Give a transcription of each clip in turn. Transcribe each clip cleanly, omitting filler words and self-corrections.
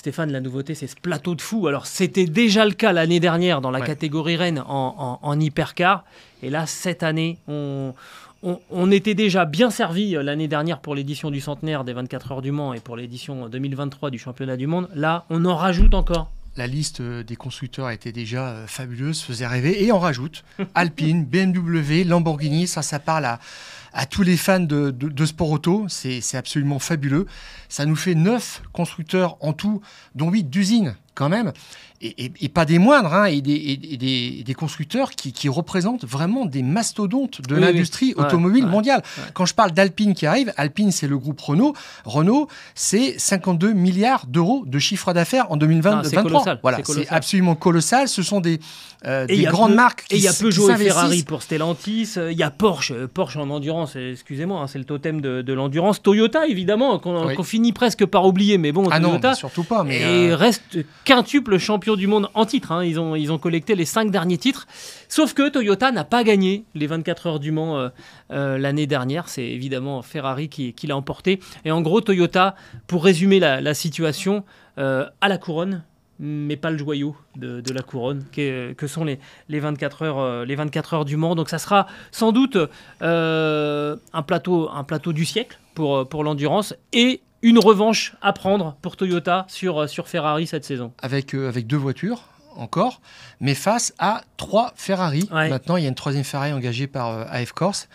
Stéphane, la nouveauté, c'est ce plateau de fou. Alors, c'était déjà le cas l'année dernière dans la catégorie Rennes en hypercar. Et là, cette année, on était déjà bien servi l'année dernière pour l'édition du centenaire des 24 heures du Mans et pour l'édition 2023 du championnat du monde. Là, on en rajoute encore. La liste des constructeurs était déjà fabuleuse, faisait rêver. Et on rajoute Alpine, BMW, Lamborghini. Ça parle à tous les fans de sport auto. C'est absolument fabuleux. Ça nous fait 9 constructeurs en tout, dont 8 d'usines quand même. Et pas des moindres, hein, et des constructeurs qui représentent vraiment des mastodontes de l'industrie automobile mondiale. Ouais. Quand je parle d'Alpine qui arrive, Alpine, c'est le groupe Renault. Renault, c'est 52 milliards d'euros de chiffre d'affaires en 2023. C'est colossal. Voilà, c'est absolument colossal. Ce sont des grandes marques qui s'investissent. Et il y a Peugeot et Ferrari pour Stellantis. Il y a Porsche en endurance, excusez-moi, hein, c'est le totem de l'endurance. Toyota, évidemment, qu'on finit presque par oublier. Mais bon, Toyota non, surtout pas, et reste quintuple champion du monde en titre. Hein. Ils ont collecté les 5 derniers titres. Sauf que Toyota n'a pas gagné les 24 heures du Mans l'année dernière. C'est évidemment Ferrari qui l'a emporté. Et en gros, Toyota, pour résumer la situation, à la couronne, mais pas le joyau de la couronne, que sont les 24 heures du Mans. Donc ça sera sans doute un plateau du siècle pour l'endurance et une revanche à prendre pour Toyota sur Ferrari cette saison. Avec 2 voitures encore, mais face à 3 Ferrari. Ouais. Maintenant, il y a une 3e Ferrari engagée par AF Corse,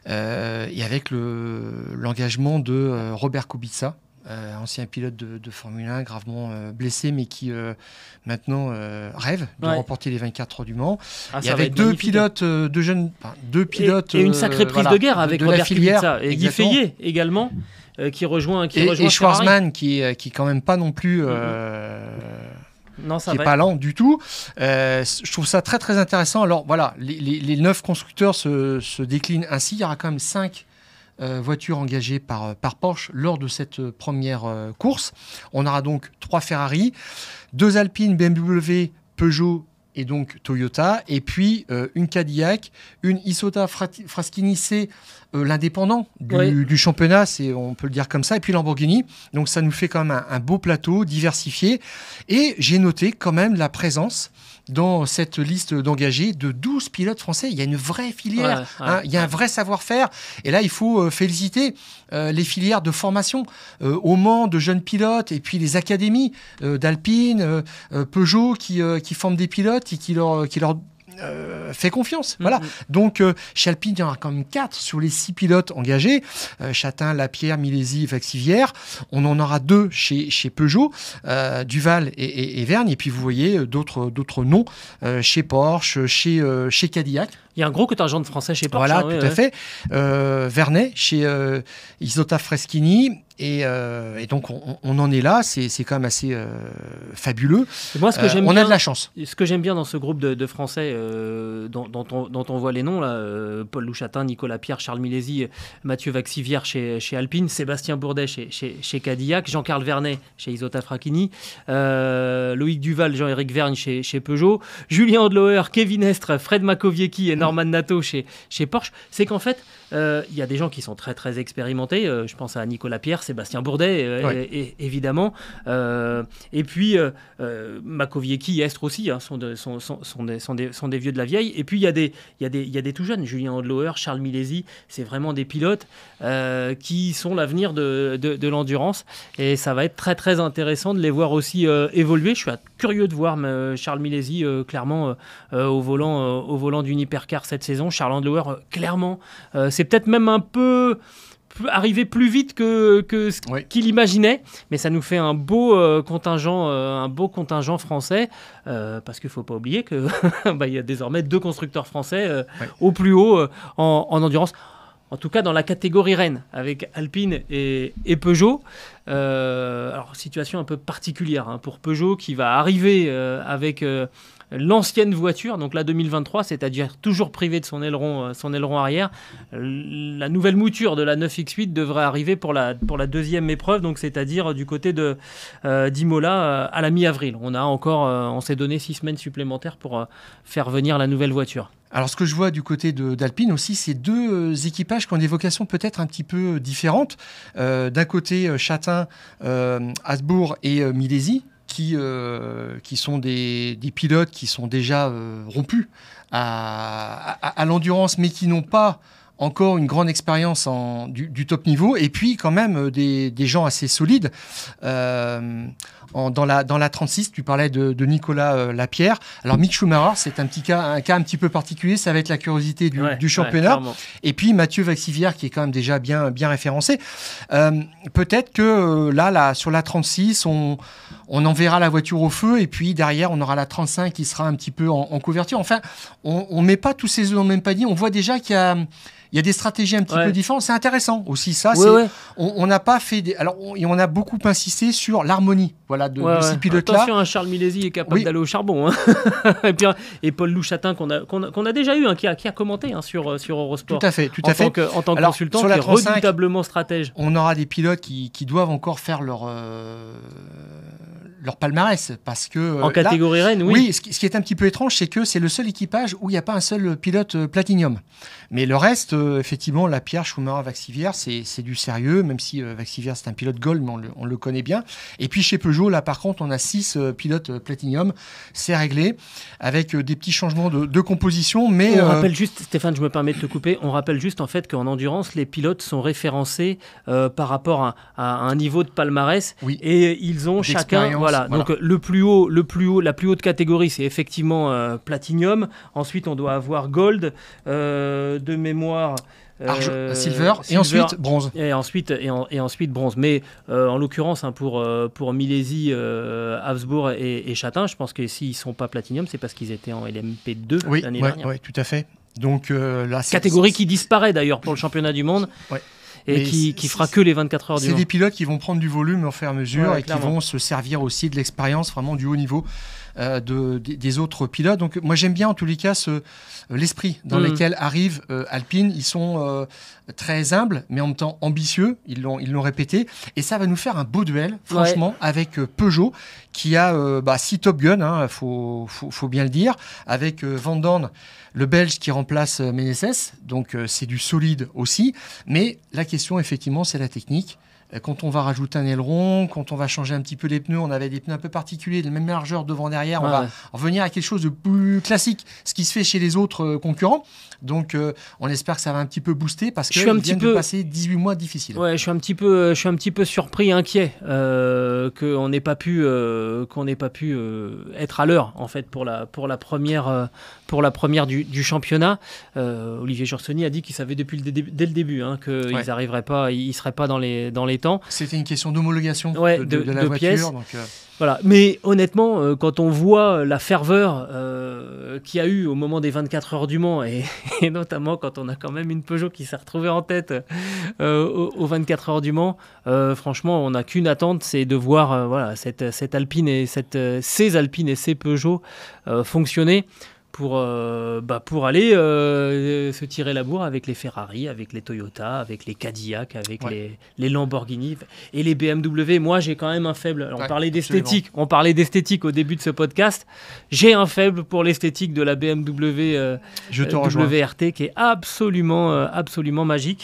et avec l'engagement de Robert Kubica, ancien pilote de Formule 1, gravement blessé, mais qui maintenant rêve de remporter les 24 heures du Mans. Et avec 2 pilotes, deux pilotes... Et une sacrée prise de guerre avec Robert Kubica. Et Guy Feillet également. Qui rejoint et Schwarzman qui est quand même pas non plus qui est pas lent du tout. Je trouve ça très très intéressant. Alors voilà, les 9 constructeurs se déclinent ainsi. Il y aura quand même 5 voitures engagées par Porsche lors de cette première course. On aura donc 3 Ferrari, 2 Alpine, BMW, Peugeot et donc Toyota, et puis une Cadillac, une Isotta Fraschini, c'est l'indépendant du championnat, on peut le dire comme ça, et puis Lamborghini. Donc ça nous fait quand même un beau plateau diversifié. Et j'ai noté quand même la présence dans cette liste d'engagés de 12 pilotes français. Il y a une vraie filière, il y a un vrai savoir-faire. Et là, il faut féliciter les filières de formation au Mans de jeunes pilotes, et puis les académies d'Alpine, Peugeot qui forment des pilotes et qui leur fait confiance. Voilà. Donc, chez Alpine, il y en aura quand même 4 sur les 6 pilotes engagés. Chatin, Lapierre, Milesi, Vaxivière. On en aura 2 chez Peugeot, Duval et Vergne. Et puis, vous voyez d'autres noms chez Porsche, chez Cadillac. Il y a un gros contingent de Français chez Porsche. Voilà, tout à fait. Vernet, chez Isotta Fraschini. Et donc, on en est là. C'est quand même assez fabuleux. Et moi, on a de la chance. Ce que j'aime bien dans ce groupe de Français dont on voit les noms, là, Paul Louchatin, Nicolas Pierre, Charles Milesi, Mathieu Vaxivière chez Alpine, Sébastien Bourdet chez Cadillac, Jean-Carl Vernet chez Isotta Fraschini, Loïc Duval, Jean-Éric Vergne chez Peugeot, Julien Andlauer, Kevin Estre, Fred Makowiecki et Norman Nato chez Porsche. C'est qu'en fait, il y a des gens qui sont très très expérimentés. Je pense à Nicolas Pierre, Sébastien Bourdet, évidemment. Et puis Makowiecki et Estre aussi sont des vieux de la vieille. Et puis il y a des tout jeunes. Julien Andlauer, Charles Milesi, c'est vraiment des pilotes qui sont l'avenir de l'endurance. Et ça va être très très intéressant de les voir aussi évoluer. Je suis curieux de voir Charles Milesi clairement au volant d'une hypercar cette saison. Charles Andlauer, clairement, c'est peut-être même un peu arriver plus vite que ce qu'il imaginait, mais ça nous fait un beau contingent français, parce qu'il ne faut pas oublier qu'il y a désormais 2 constructeurs français au plus haut en endurance. En tout cas, dans la catégorie Rennes, avec Alpine et Peugeot. Alors, situation un peu particulière pour Peugeot, qui va arriver avec l'ancienne voiture, donc la 2023, c'est-à-dire toujours privé de son aileron arrière. La nouvelle mouture de la 9X8 devrait arriver pour la deuxième épreuve, donc c'est-à-dire du côté d'Imola à la mi-avril. On s'est donné 6 semaines supplémentaires pour faire venir la nouvelle voiture. Alors, ce que je vois du côté d'Alpine aussi, c'est deux équipages qui ont des vocations peut-être un petit peu différentes. D'un côté, Chatin, Habsbourg et Milesi, qui sont des pilotes qui sont déjà rompus à l'endurance, mais qui n'ont pas encore une grande expérience du top niveau, et puis quand même des gens assez solides. Dans la 36, tu parlais de Nicolas Lapierre. Alors Mick Schumacher, c'est un cas un petit peu particulier, ça va être la curiosité du championnat. Et puis Mathieu Vaxivière, qui est quand même déjà bien référencé. Peut-être que là, sur la 36, on enverra la voiture au feu, et puis derrière, on aura la 35 qui sera un petit peu en couverture. Enfin, on ne met pas tous ses œufs dans le même panier. On voit déjà qu'il y a des stratégies un petit peu différentes. C'est intéressant aussi, ça. On n'a pas fait... on a beaucoup insisté sur l'harmonie de ces pilotes-là. Attention, Charles Milesi est capable d'aller au charbon. Hein. et Paul Louchatin, qu'on a déjà eu, qui a commenté sur Eurosport. Tout à fait. En tant que consultant, qui est redoutablement stratège. On aura des pilotes qui doivent encore faire leur palmarès, parce que en catégorie reine, oui, ce qui est un petit peu étrange, c'est que c'est le seul équipage où il n'y a pas un seul pilote Platinum. Mais le reste, effectivement, Lapierre, Schumacher, Vaxivière, c'est du sérieux, même si Vaxivière c'est un pilote Gold, mais on le connaît bien. Et puis chez Peugeot, là par contre, on a 6 pilotes Platinum, c'est réglé, avec des petits changements de composition. Mais on rappelle juste, Stéphane, je me permets de te couper, on rappelle juste en fait qu'en endurance, les pilotes sont référencés par rapport à un niveau de palmarès, et ils ont chacun... Voilà. Donc la plus haute catégorie, c'est effectivement Platinum. Ensuite, on doit avoir Gold, de mémoire. Silver, et ensuite bronze. Et ensuite bronze. Mais en l'occurrence, pour Milesi, Habsbourg et Chatin, je pense que s'ils ne sont pas Platinum, c'est parce qu'ils étaient en LMP2 l'année dernière. Oui, tout à fait. Donc, là, catégorie qui disparaît d'ailleurs pour le championnat du monde. Et qui fera que les 24 heures du Mans. C'est des pilotes qui vont prendre du volume au fur et à mesure, et clairement, qui vont se servir aussi de l'expérience vraiment du haut niveau des autres pilotes. Donc moi j'aime bien en tous les cas l'esprit dans lequel arrive Alpine. Ils sont très humbles, mais en même temps ambitieux, ils l'ont répété, et ça va nous faire un beau duel, franchement, avec Peugeot, qui a 6 Top Gun, faut bien le dire, avec Van Dorn, le Belge qui remplace Meneses, donc c'est du solide aussi, mais la question effectivement c'est la technique. Quand on va rajouter un aileron, quand on va changer un petit peu les pneus, on avait des pneus un peu particuliers, de la même largeur devant-derrière, on va revenir à quelque chose de plus classique, ce qui se fait chez les autres concurrents. Donc on espère que ça va un petit peu booster, parce qu'ils viennent de passer 18 mois difficiles. Ouais, je suis un petit peu surpris, inquiet qu'on n'ait pas pu être à l'heure en fait pour la première du championnat. Olivier Gersony a dit qu'il savait dès le début qu'ils n'arriveraient pas, ils seraient pas dans les temps. C'était une question d'homologation de la voiture. Pièces. Voilà. Mais honnêtement, quand on voit la ferveur qu'il y a eu au moment des 24 heures du Mans, et notamment quand on a quand même une Peugeot qui s'est retrouvée en tête aux 24 heures du Mans, franchement, on n'a qu'une attente, c'est de voir cette Alpine et ces Alpines et ces Peugeot fonctionner pour aller se tirer la bourre avec les Ferrari, avec les Toyota, avec les Cadillac, avec les Lamborghini et les BMW. Moi, j'ai quand même un faible. On parlait d'esthétique au début de ce podcast. J'ai un faible pour l'esthétique de la BMW WRT qui est absolument magique.